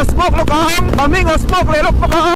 smoke lo kang maming smoke le lo pa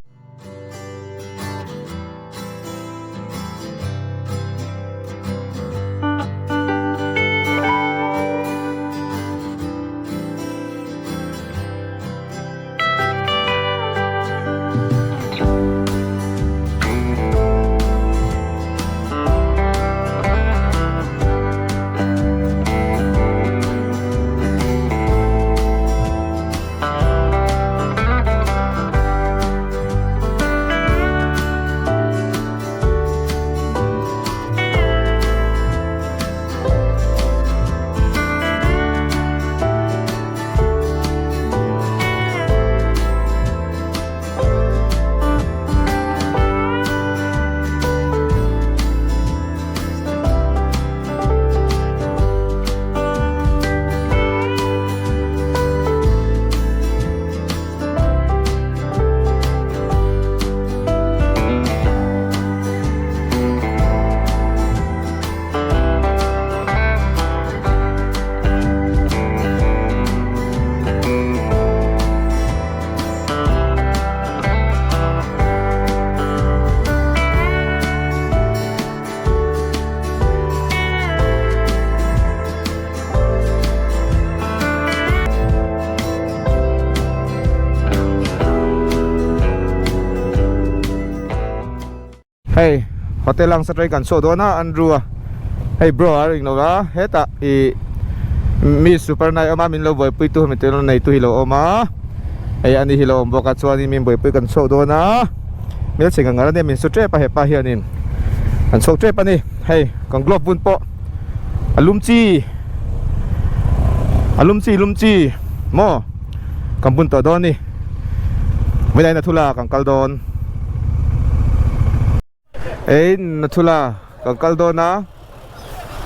Hey, hotel lang sa try kan so do na Andrew. Hey bro, aring no ga heta mi super na ama min lo boy puitu mi telo na itu hilo oma. Hey ani hilo ombo ka chuani min boy pui kan so do na. Mi singa ngara ne min su tre pa he pa hianin. An so tre pa ni. Hey, kang glove bun po. Alumchi mo. Kang bun to do ni. Milay na thula kang kaldon. Eh natula kangkal do na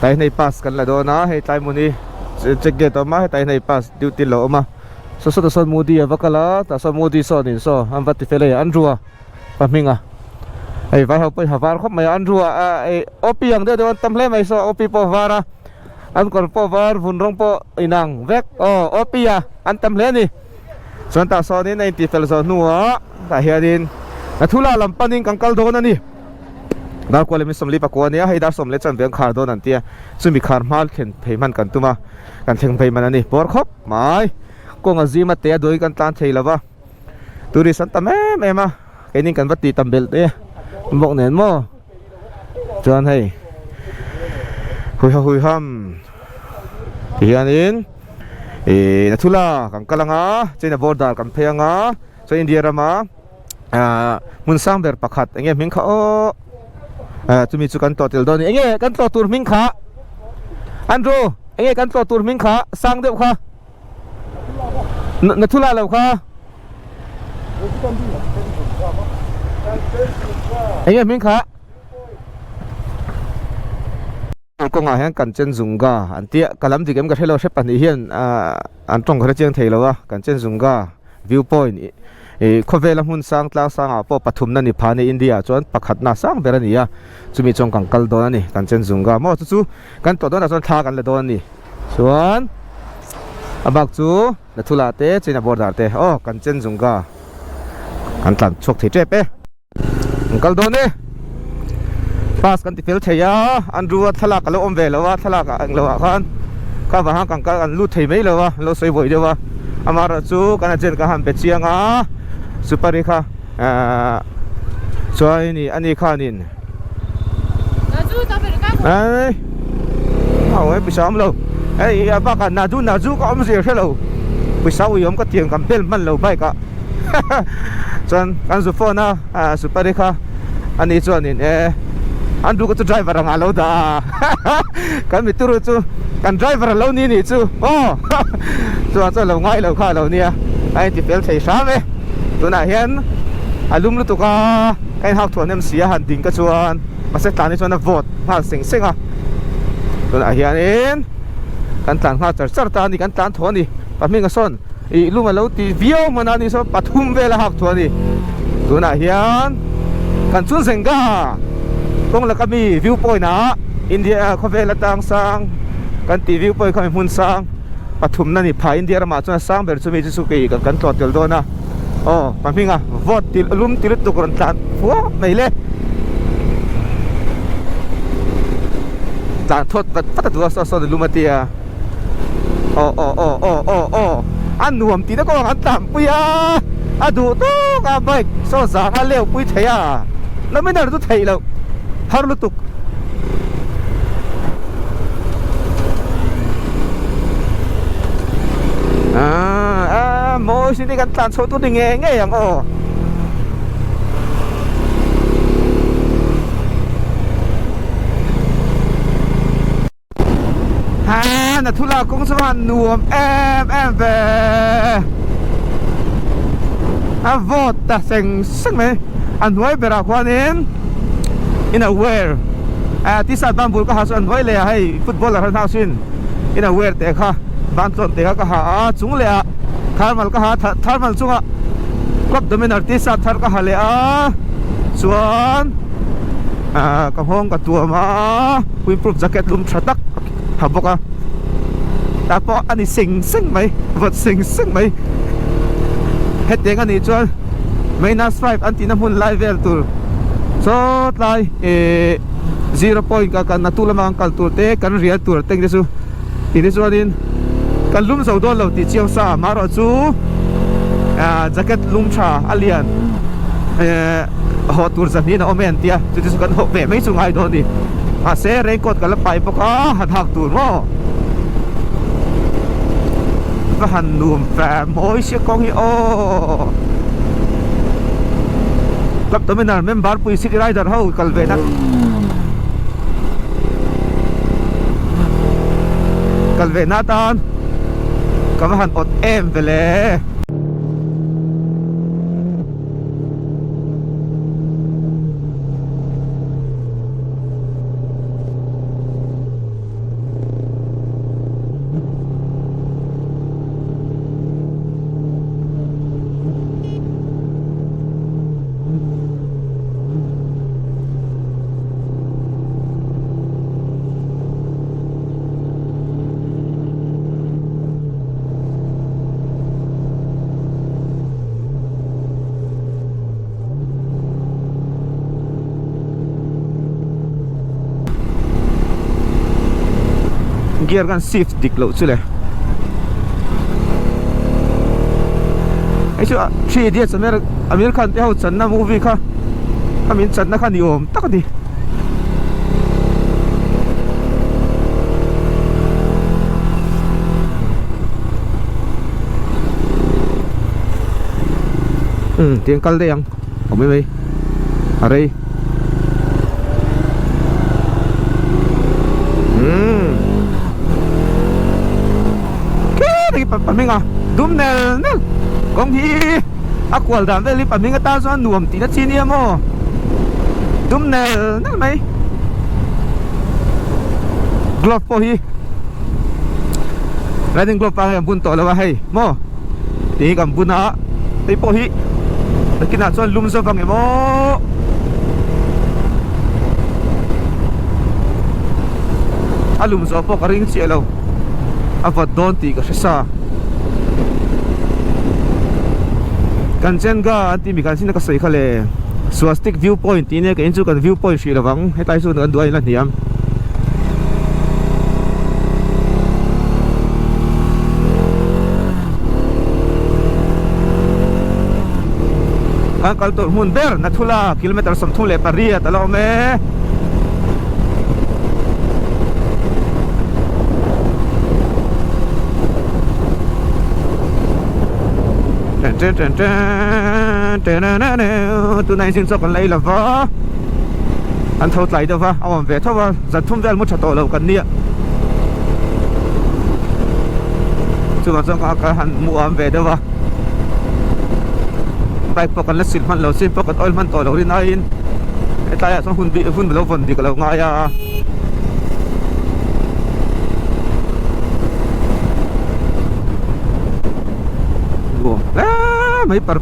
tayo na ipas kan la do na hey tayo muni check get ma tayo na ipas duty lo ma so son mudi avakala ta so mudi so din so am vati fele Andrew paminga hey vai hop havar khop mai Andrew e opi ang de don tamle mai so opi po vara an kor po var vunrong po inang vek opi an tamle ni so ta so ni 90 fel so nuwa ta hiadin natula lampaning kangkal do na ni dar ko le mi somli pa ko ania hei dar som le chan beng khar do nan tia chumi khar mal khen pheiman kan tuma kan theng pheiman ani por khop mai ko nga zima te doi kan tan theilawa turi san tam ema kening kan vati tambel te mok nen mo chuan hei hui ham hianin nathula kan kalanga chena border kan pheyanga so India rama mun samber pakhat enge mingkha o tumi chu kan totel doni enge kan to tur ming kha Andrew enge kan to tur ming kha sang deu kha na thula lo kha enge ming kha ko nga hang kan chen zunga antia kalam dikem ka thelo shepan hi hian an tong khara cheng theilowa kan chen zunga viewpoint khovela hun sang tla sanga po pathum na ni phani India chon pakhat na sang berania chumi chong kangkal do ani kan chen zunga mo chu kan to do na chon tha kan le do ani chuan abak chu na thula te china border te kan chen zunga kan tlan chok thei tre pe kangkal do ne pas kan ti fel theya Andrew thala ka lo om ve lowa thala ka ang lowa khan ka wa kangkal an lu thei mai lowa lo soi boi dewa amara chu kan chen ka ham pe chianga Superika so ini ani khanin naju ta berka ai au ai pisam lo ai ba ka naju ka om se thelo pisau yom ka tiang kam pel man lo bai ka chan kan su phone na Superika ani chuanin Andrew ko chu driver ang alo da kan mi turu chu kan driver lo ni chu chu lo ngai lo kha lo nia ai ti pel thei sa me tuna hian alum lu tu ka kain hak thuan em sia han ding ka chuan mase tlani chuan a vote hal sing singa tuna hian in kan tlan ha char ta ni kan tlan thoni paminga son i lunga lo ti view manani so pathum vela hak thuani tuna hian kan chun senga kong la kami viewpoint na India khovela tang sang kan ti viewpoint kami hun sang ปฐุมนั่นนี่พาอินเดียมาจนสร้างเบอร์ซูมิจิสุกิกันตรวจเดียวโดนนะโอ้ปังพิงอ่ะวอดติลุมติลุตุกรันตันฟัวไม่เล่ต่างทศปัตตัวสดลุมาเตียโอ้อันหนุ่มตีตะกอันต่ำปุยอ่ะดูตู้กับไปโซซาอันเลี้ยวปุยเทียแล้วไม่น่าจะตุเทียแล้วฮารุตุกโมสินี่กันตันโซตุดิเงี้ยอย่างโอ้น่ะทุลากงสวรรค์นวมเบวอดแต่เซ็งซึ่งไหมอันไว้เบราควานิน in a where ที่สัตว์บางบุญก็หาส่วนไว้เลยให้ฟุตบอลเราท้าชิน in a where แต่ค่ะบ้านต้นแต่ก็หาจุงเลยทาร์มัลก็หาทาร์มัลจุงก็ดมินอาร์ติสทาร์ก็หาเลยส่วนกับห้องกับตัวมาวิปรุปแจ็คเก็ตลุมชัดตักหับบอกแต่พออันนี้สิงไหมวัดสิงไหมเฮ็ดยังอันนี้จวนไม่น่าสไลฟ์อันที่น้ำมันไลฟ์เวลตัวสดไลฟ์0 pointกันนัตุลมังกันตัวเตะกันเรียนตัวเต็งดิสุทีนี้ส่วนนี้กันลุ่มสาวโดนเราติดเชียวซามารอจูแจ็คเก็ตลุ่มชาอเลียนหอตัวสันนี้นะโอเมนเตียจุดที่สุดกันหกแบบไม่สูงไอโดนดิเสเร่งกดกันแล้วไปปะก็หักตัวมั้งก็หันนุ่มแฝงโอยเชี่ยกองฮีโอกับตัวไม่นานเมมบาร์ปุยซิกไรเดอร์เฮากัลเวนักตานกับหันอดเอ็มไปเลยเกียร์กันซีฟดิกโลสุดเลยไอ้ชัวชีเดียสอเมริกันที่เขาจัดนะมูวี่ค่ะเขามีจัดนะค่ะนิยมตักดิเตียงกัลได้ยังผมไม่อะไรpaminga dumnel nel kong hi akwal dam veli paminga ta so nuam ti na chini mo dumnel nel mai glove po hi riding glove pa ang bun to lawa hay mo ti kam buna ti po hi kina so lum so bang mo alum so po karing si alo avat don ti ka sa kanchen ga anti mi kansin ka sai khale swastik viewpoint ini ka inchu kan viewpoint shi lawang hetai su an duai la niam kal to mun ber na thula kilometer som thule paria talo me tu này xin cho con lấy là vợ ăn thâu lấy đâu vợ ông về thâu vợ giật thun về một chợ tổ lầu cần nia chứ mà xong cả hắn mua về đâu vợ tay bọc con lết xịt man lầu xin bọc con oil man tổ lầu đi nay tay à xong hun bị lâu vần thì cái lầu ngay à may para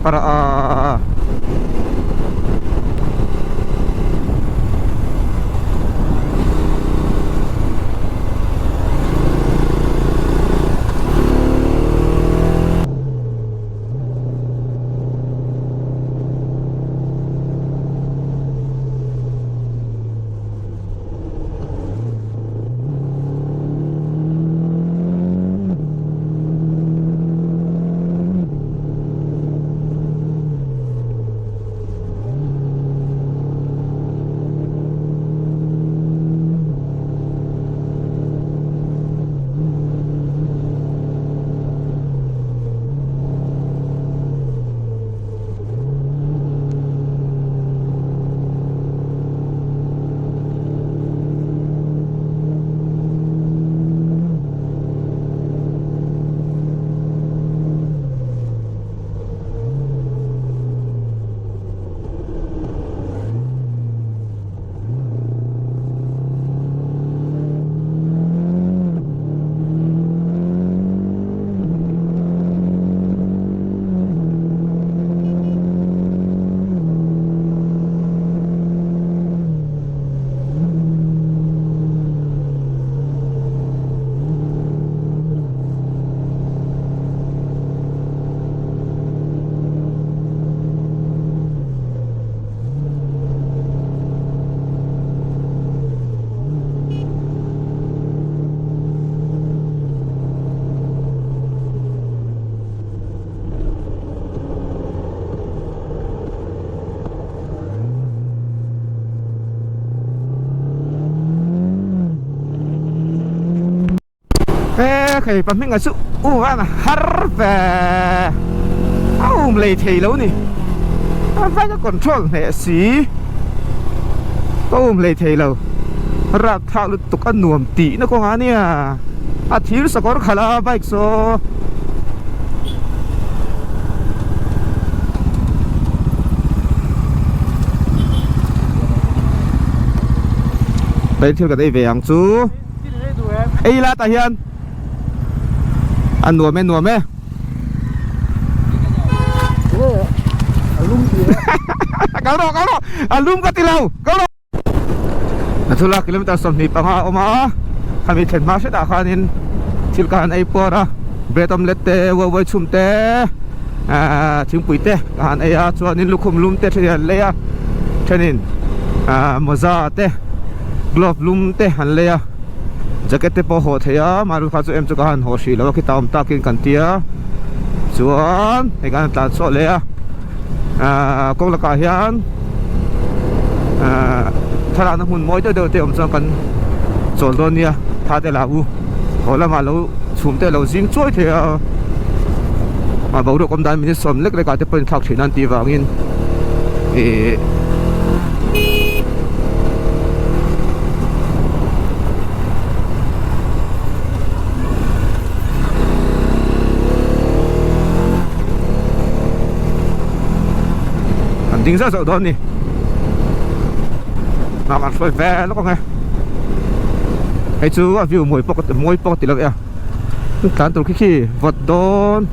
khề bấm mình ở sự mà har về lấy thầy lâu nè phải có control này xí lấy thầy lâu ra thao được tục ăn nuông tí nó có hả nè thiếu sao có khá bike so đây theo cái đây về hàng chú ấy là tại hiện ăn nuông mê kau dah alum kat tilau kau dah itulah kilometer somni panga oma kami chen ma se da khanin tilkan ai pora bread omelette te wo chum te chingpui te kan ai a chuanin lukhum lum te thia le a thenin moza te glove lum te han le a jacket te po ho thea maru kha chu em chu kan ho shi lo ki taum takin kan tia chuan ai kan ta so le a công là cả hiện thà là nó muốn mỗi đợt thì ông cho cần trộn luôn nha thà để là u có là mà lâu xuống để lâu dính chuối thì mà bảo được ông đàn mình sớm lấy cái cái bên thọc thì nên đi vào nghiên tính ra sợ đón đi mà bạn phải ve nó có nghe hay chú view mùi bọc tí là vậy cán tụi khi vật đón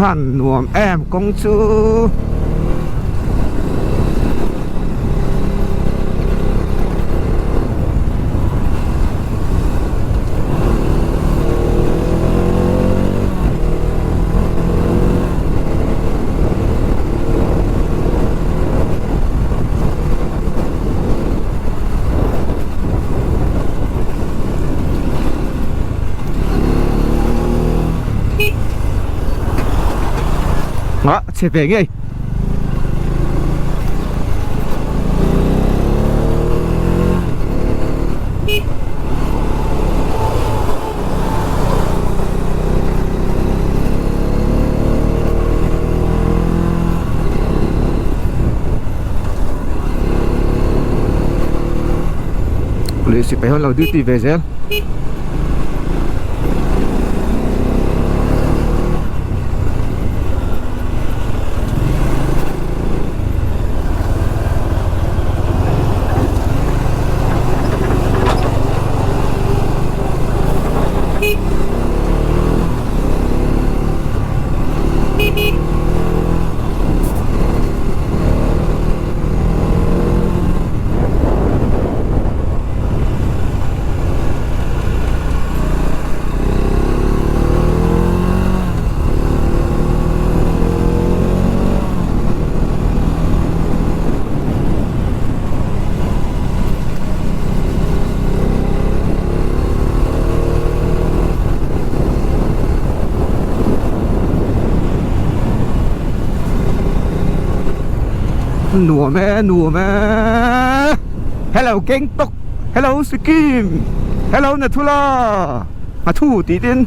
hẳn nuông em công chúa đó, sẽ về ngay Lý sĩ phải hơn lâu đi về xem nùa mẹ hello keng tok hello Sikkim hello Nathula thu tí tin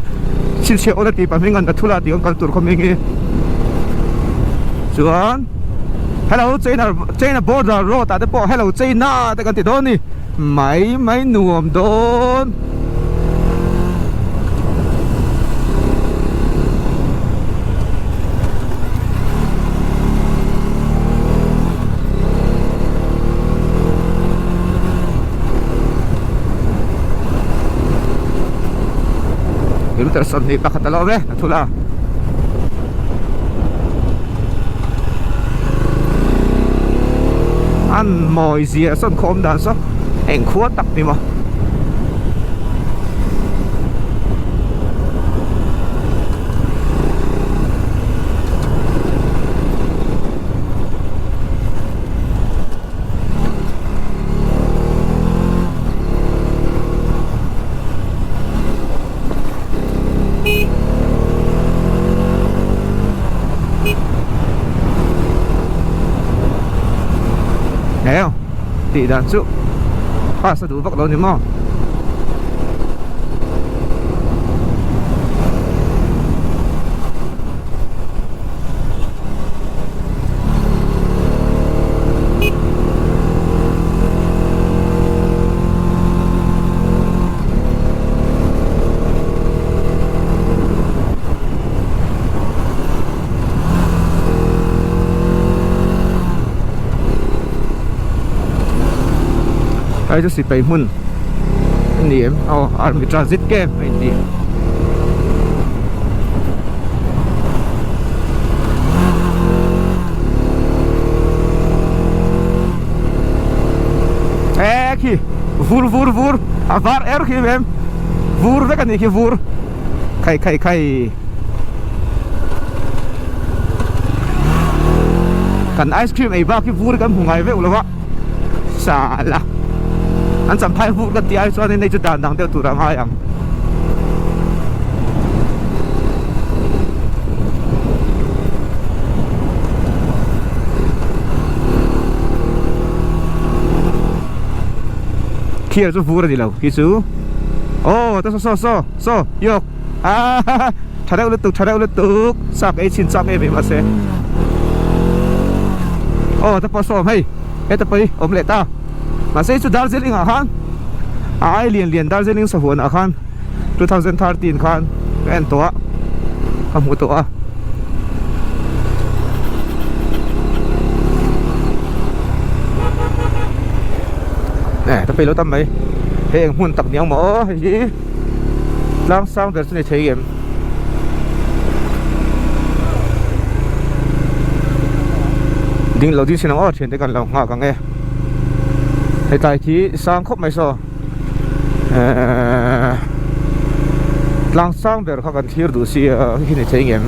xin chào là tí bạn mình ăn Nathula tí con tụi con mình chuan hello China border road ta po hello China ta kan ti don ni mai nuông don Peterson ni pakatalo be nathula an moi zia son khom dan so eng khuwa tak ni mo thấy không? Tỷ đàn trụ Pha sa đủ vắc đó nhưng mà ai just pay mun ni em army transit game ni khi vur avar er khi em vur ve kan ni khi vur khai kan ice cream ai ba khi vur kan hungai ve ulawa sala anh chẳng phải vụ cái tiếng cho nên đây chút đàn đang theo tủ rằng hai anh kia chú vụ rồi đi đâu kia chú ta so yok 차례 올렸뚝 싹 에이친 싹 에이 마세 ta pasó hay ta pai om lệ ta mà sẽ cho Darjeeling à khan ai liền Darjeeling sa huan à khan 2013 khan en to kamu to nè ta pai lo tam mai heng hun tak niang mo hi lang sang der chni thei em ding lo din sin ang thian te kan lo nga ka nge thầy tài khí sang khóc mày so lang sang về các bạn thiir đủ si khi này thấy em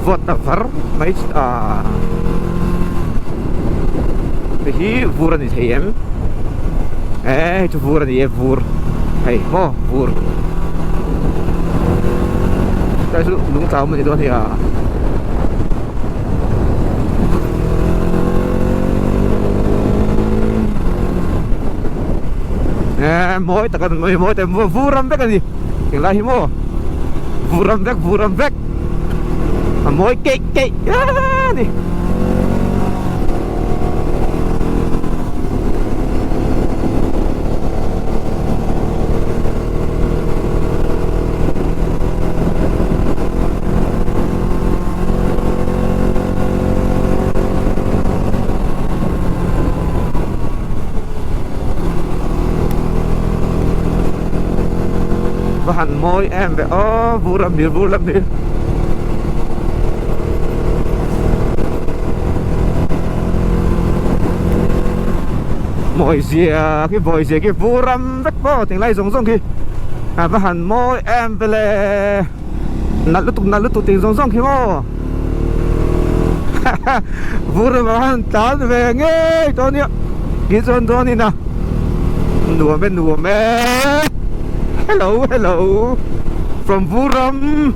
whatever mấy hi vuran is hem tu vuran ye vur hey mo vur ta su lung tao mình đó thì mỗi ta cần mỗi ta vuran vek gì cái là hi mo vuran vek mỗi cây đi hẳn môi em về Vũ Lâm Miệt, Vũ Lâm Miệt. Môi dìa cái vội dìa cái Vũ Lâm rất bó tiếng lại giống giống kì và hẳn môi em về lệ nát lướt tục tiếng giống giống kì mô. Vũ Lâm hẳn tán về nghe cho nhé kì dồn cho nè nùa mê. Hello from Vũ Lâm.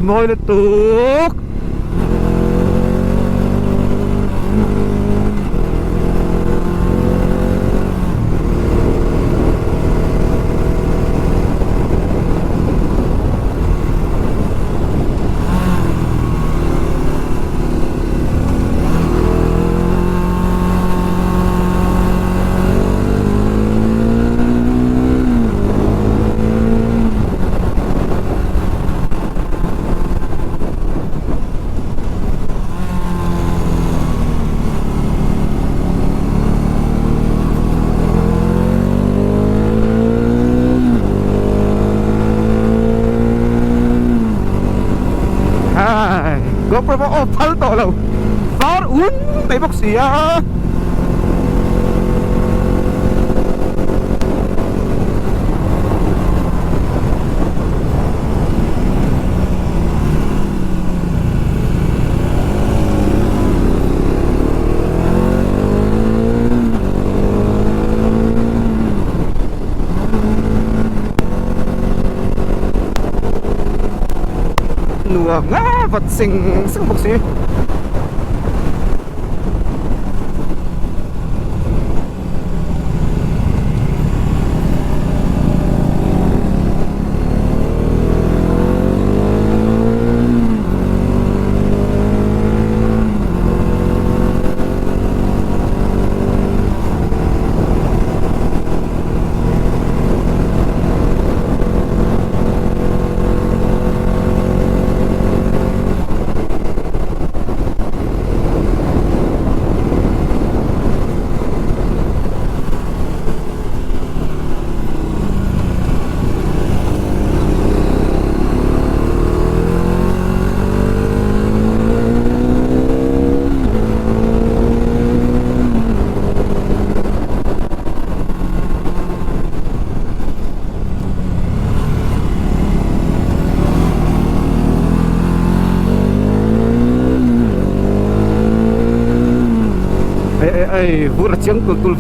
Môi liên tục. GoPro mo opal to law. Far may box siya. Nua nga vật sinh bốc xí.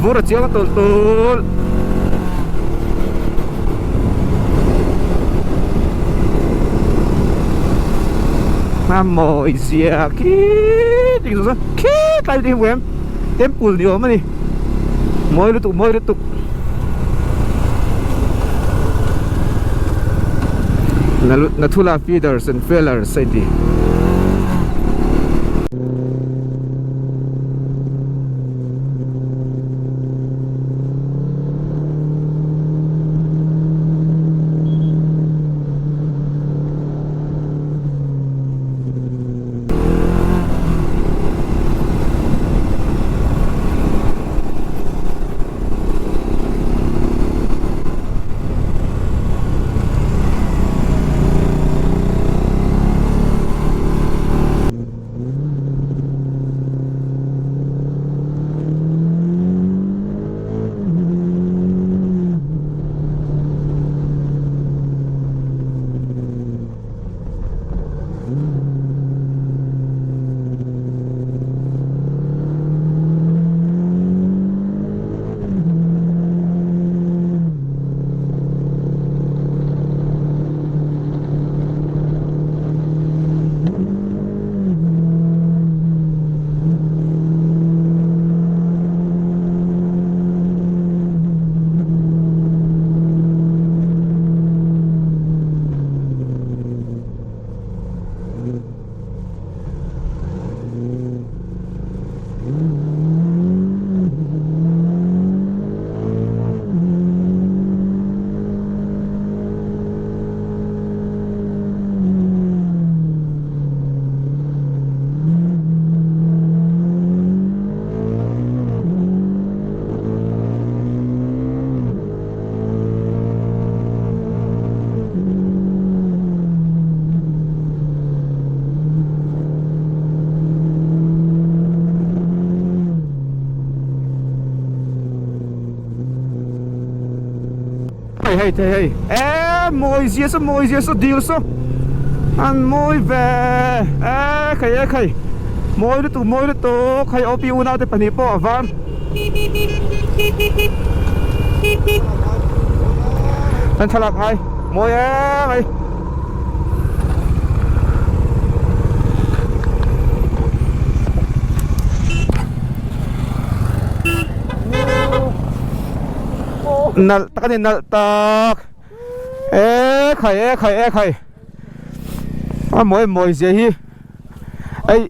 Vura chiang tul. Mamo isia ki ting so ki kai đi em tempul dio mà đi moi lu tu Nathula feeders and fillers ID. hey mồi gì số deal số ăn mồi về khay mồi đó tụ khay opiu nào thì pani po van tan chalak hai mồi mày nal tak nal tak khay mồi gì hi ấy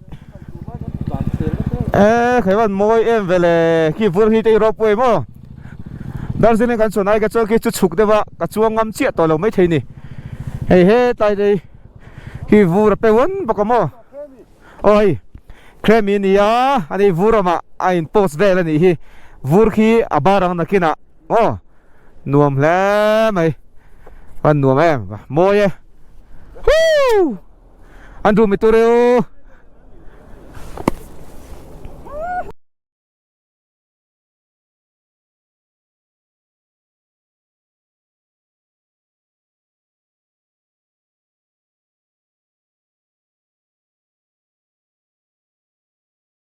khay van mồi em về là khi vừa khi tây rope mo dar zin kan sonai ka chok ki chu chuk dewa ka chuang ngam chia to lo mai theini he tai dei hi vur pe won bakamo oi kremi ni ya ani vurama ain post ve la ni hi vur khi abarang nakina nuam le mai van nuam em moye hu andu mi toreo